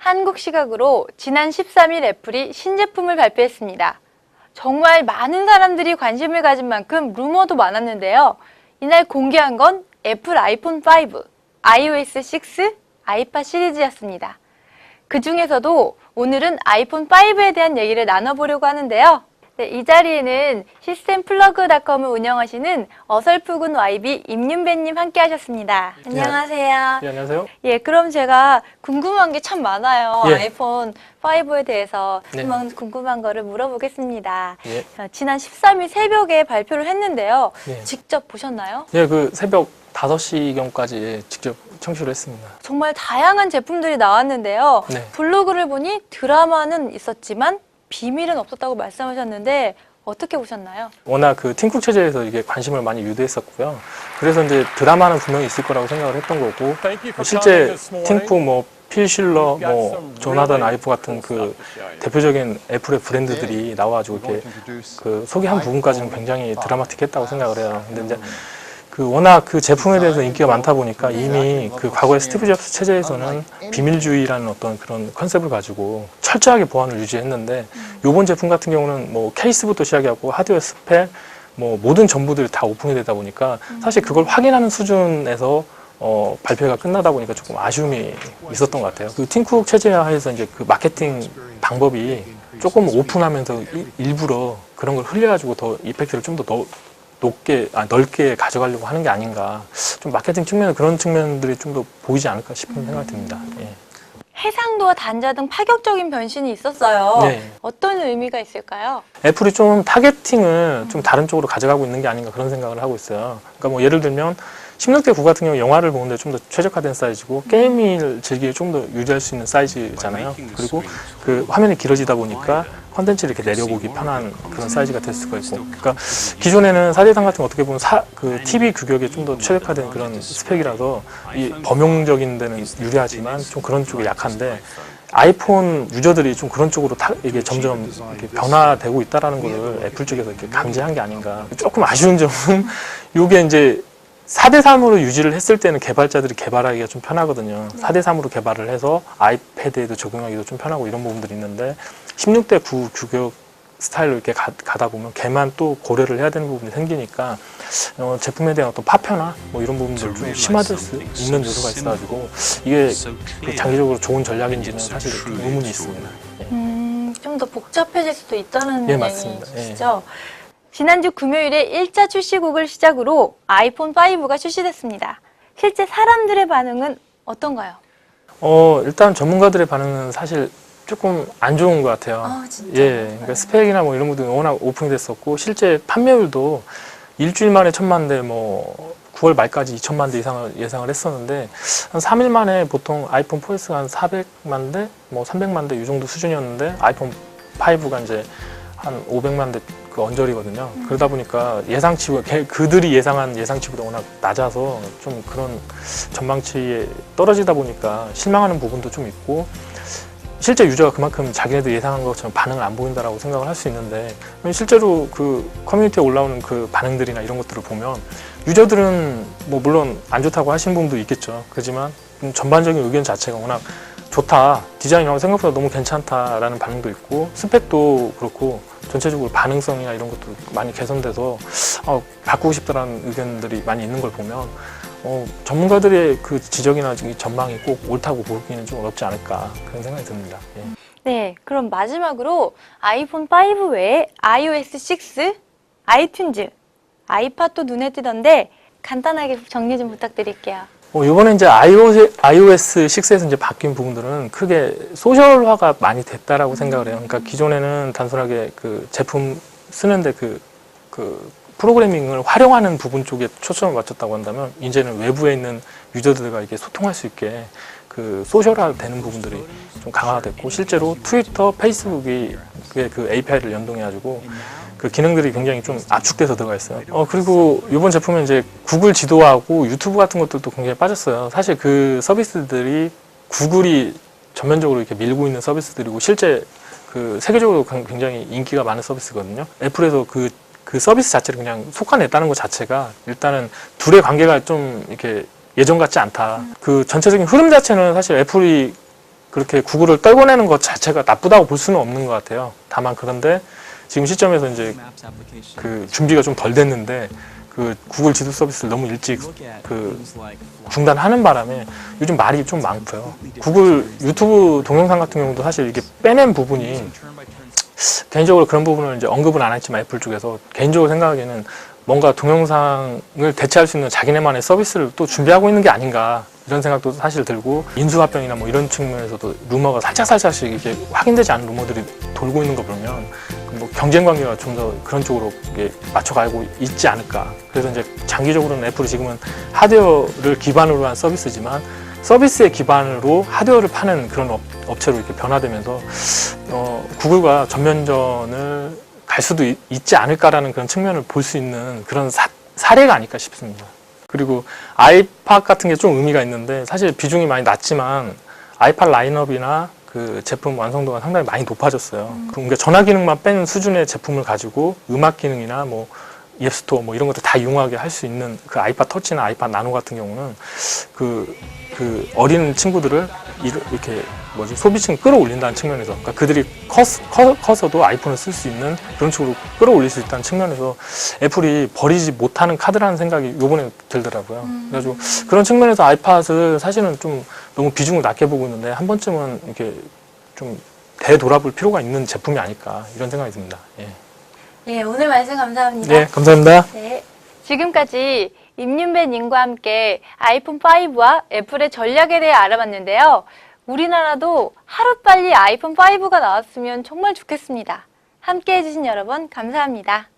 한국 시각으로 지난 13일 애플이 신제품을 발표했습니다. 정말 많은 사람들이 관심을 가진 만큼 루머도 많았는데요. 이날 공개한 건 애플 아이폰 5, iOS 6, 아이팟 시리즈였습니다. 그 중에서도 오늘은 아이폰 5에 대한 얘기를 나눠보려고 하는데요. 네, 이 자리에는 시스템플러그.com을 운영하시는 어설프군 YB 임윤배님 함께 하셨습니다. 안녕하세요. 네, 안녕하세요. 예, 그럼 제가 궁금한 게 참 많아요. 예. 아이폰 5에 대해서 네. 한번 궁금한 거를 물어보겠습니다. 예. 지난 13일 새벽에 발표를 했는데요. 예. 직접 보셨나요? 예, 그 새벽 5시경까지 직접 청취를 했습니다. 정말 다양한 제품들이 나왔는데요. 네. 블로그를 보니 드라마는 있었지만 비밀은 없었다고 말씀하셨는데 어떻게 보셨나요? 워낙 그 팀쿡 체제에서 이게 관심을 많이 유도했었고요. 그래서 이제 드라마는 분명히 있을 거라고 생각을 했던 거고, 실제 팀쿡 필 실러, 조나단 아이브 같은 그 대표적인 애플의 브랜드들이 나와가지고 이렇게 그 소개한 부분까지는 굉장히 드라마틱했다고 생각을 해요. 근데 이제 그 워낙 그 제품에 대해서 인기가 많다 보니까 이미 그 과거의 스티브 잡스 체제에서는 비밀주의라는 어떤 그런 컨셉을 가지고 철저하게 보안을 유지했는데, 요번 제품 같은 경우는 뭐 케이스부터 시작하고 하드웨어 스펙, 모든 정보들이 다 오픈이 되다 보니까 사실 그걸 확인하는 수준에서 발표가 끝나다 보니까 조금 아쉬움이 있었던 것 같아요. 그 팀쿡 체제하에서 이제 그 마케팅 방법이 조금 오픈하면서 일부러 그런 걸 흘려가지고 더 이펙트를 좀 더 넓게 가져가려고 하는 게 아닌가. 좀 마케팅 측면에 그런 측면들이 좀 더 보이지 않을까 싶은 생각이 듭니다. 예. 해상도와 단자 등 파격적인 변신이 있었어요. 네. 어떤 의미가 있을까요? 애플이 좀 타겟팅을 좀 다른 쪽으로 가져가고 있는 게 아닌가 그런 생각을 하고 있어요. 그러니까 뭐 예를 들면 16대 9 같은 경우 영화를 보는데 좀 더 최적화된 사이즈고, 게임을 즐기기 좀 더 유지할 수 있는 사이즈잖아요. 그리고 그 화면이 길어지다 보니까 컨텐츠를 이렇게 내려보기 편한 그런 사이즈가 될 수가 있고, 그러니까 기존에는 4대상 같은 거 어떻게 보면 그 TV 규격에 좀 더 최적화된 그런 스펙이라서 이 범용적인 데는 유리하지만 좀 그런 쪽이 약한데, 아이폰 유저들이 좀 그런 쪽으로 이게 점점 이렇게 변화되고 있다라는 거를 애플 쪽에서 이렇게 감지한 게 아닌가. 조금 아쉬운 점은 이게 이제 4대3으로 유지를 했을 때는 개발자들이 개발하기가 좀 편하거든요. 4대3으로 개발을 해서 아이패드에도 적용하기도 좀 편하고 이런 부분들이 있는데, 16대 9 규격 스타일로 이렇게 가다 보면 걔만 또 고려를 해야 되는 부분이 생기니까 제품에 대한 어떤 파편화 이런 부분들 좀 심화될 수 있는 요소가 있어가지고 이게 그 장기적으로 좋은 전략인지는 사실 의문이 있습니다. 좀 더 복잡해질 수도 있다는 얘기시죠? 예. 지난주 금요일에 1차 출시곡을 시작으로 아이폰 5가 출시됐습니다. 실제 사람들의 반응은 어떤가요? 일단 전문가들의 반응은 사실 조금 안 좋은 것 같아요. 진짜? 예, 그러니까 스펙이나 이런 것도 워낙 오픈이 됐었고, 실제 판매율도 일주일 만에 1000만 대, 9월 말까지 2000만 대 이상을 예상을 했었는데, 한 3일 만에 보통 아이폰 4S가 한 400만 대, 300만 대 이 정도 수준이었는데, 아이폰 5가 이제 한 500만 대 그 언저리거든요. 그러다 보니까 그들이 예상한 예상치보다 워낙 낮아서 좀 그런 전망치에 떨어지다 보니까 실망하는 부분도 좀 있고, 실제 유저가 그만큼 자기네들 예상한 것처럼 반응을 안 보인다라고 생각을 할 수 있는데, 실제로 그 커뮤니티에 올라오는 그 반응들이나 이런 것들을 보면 유저들은 물론 안 좋다고 하신 분도 있겠죠. 그렇지만 전반적인 의견 자체가 워낙 좋다, 디자인이라고 생각보다 너무 괜찮다라는 반응도 있고, 스펙도 그렇고 전체적으로 반응성이나 이런 것도 많이 개선돼서 바꾸고 싶다라는 의견들이 많이 있는 걸 보면 전문가들의 그 지적이나 전망이 꼭 옳다고 보기는 좀 어렵지 않을까 그런 생각이 듭니다. 예. 네, 그럼 마지막으로 아이폰 5 외에 iOS 6, 아이튠즈, 아이팟도 눈에 띄던데 간단하게 정리 좀 부탁드릴게요. 이번에 이제 iOS 6에서 이제 바뀐 부분들은 크게 소셜화가 많이 됐다라고 생각을 해요. 그러니까 기존에는 단순하게 그 제품 쓰는데 그 프로그래밍을 활용하는 부분 쪽에 초점을 맞췄다고 한다면, 이제는 외부에 있는 유저들과 이게 소통할 수 있게 그 소셜화 되는 부분들이 좀 강화됐고, 실제로 트위터, 페이스북이 그 API를 연동해가지고 그 기능들이 굉장히 좀 압축돼서 들어가 있어요. 그리고 이번 제품은 이제 구글 지도하고 유튜브 같은 것들도 굉장히 빠졌어요. 사실 그 서비스들이 구글이 전면적으로 이렇게 밀고 있는 서비스들이고, 실제 그 세계적으로 굉장히 인기가 많은 서비스거든요. 애플에서 그 서비스 자체를 그냥 속아냈다는 것 자체가 일단은 둘의 관계가 좀 이렇게 예전 같지 않다. 그 전체적인 흐름 자체는 사실 애플이 그렇게 구글을 떨궈내는 것 자체가 나쁘다고 볼 수는 없는 것 같아요. 다만 그런데 지금 시점에서 이제 그 준비가 좀 덜 됐는데 그 구글 지도 서비스를 너무 일찍 그 중단하는 바람에 요즘 말이 좀 많고요. 구글 유튜브 동영상 같은 경우도 사실 이게 빼낸 부분이 개인적으로 그런 부분을 이제 언급은 안 했지만 애플 쪽에서 개인적으로 생각하기에는 뭔가 동영상을 대체할 수 있는 자기네만의 서비스를 또 준비하고 있는 게 아닌가 이런 생각도 사실 들고 인수합병이나 뭐 이런 측면에서도 루머가 살짝씩 이게 확인되지 않은 루머들이 돌고 있는 거 보면 뭐 경쟁 관계가 좀 더 그런 쪽으로 이게 맞춰가고 있지 않을까. 그래서 이제 장기적으로는 애플이 지금은 하드웨어를 기반으로 한 서비스지만 서비스의 기반으로 하드웨어를 파는 그런 업체로 이렇게 변화되면서 구글과 전면전을 갈 수도 있지 않을까라는 그런 측면을 볼 수 있는 그런 사례가 아닐까 싶습니다. 그리고 아이팟 같은 게 좀 의미가 있는데 사실 비중이 많이 낮지만 아이팟 라인업이나 그 제품 완성도가 상당히 많이 높아졌어요. 그러니까 전화 기능만 뺀 수준의 제품을 가지고 음악 기능이나 뭐 앱스토어 뭐 이런 것들 다 이용하게 할 수 있는 그 아이팟 터치나 아이팟 나노 같은 경우는 그 어린 친구들을 이렇게 소비층 끌어올린다는 측면에서 그러니까 그들이 커서도 아이폰을 쓸 수 있는 그런 식으로 끌어올릴 수 있다는 측면에서 애플이 버리지 못하는 카드라는 생각이 요번에 들더라고요. 그래가지고 그런 측면에서 아이팟을 사실은 좀 너무 비중을 낮게 보고 있는데 한 번쯤은 이렇게 좀 되돌아볼 필요가 있는 제품이 아닐까 이런 생각이 듭니다. 예. 예, 오늘 말씀 감사합니다. 네, 감사합니다. 네. 지금까지 임윤배 님과 함께 아이폰 5와 애플의 전략에 대해 알아봤는데요. 우리나라도 하루빨리 아이폰 5가 나왔으면 정말 좋겠습니다. 함께 해주신 여러분 감사합니다.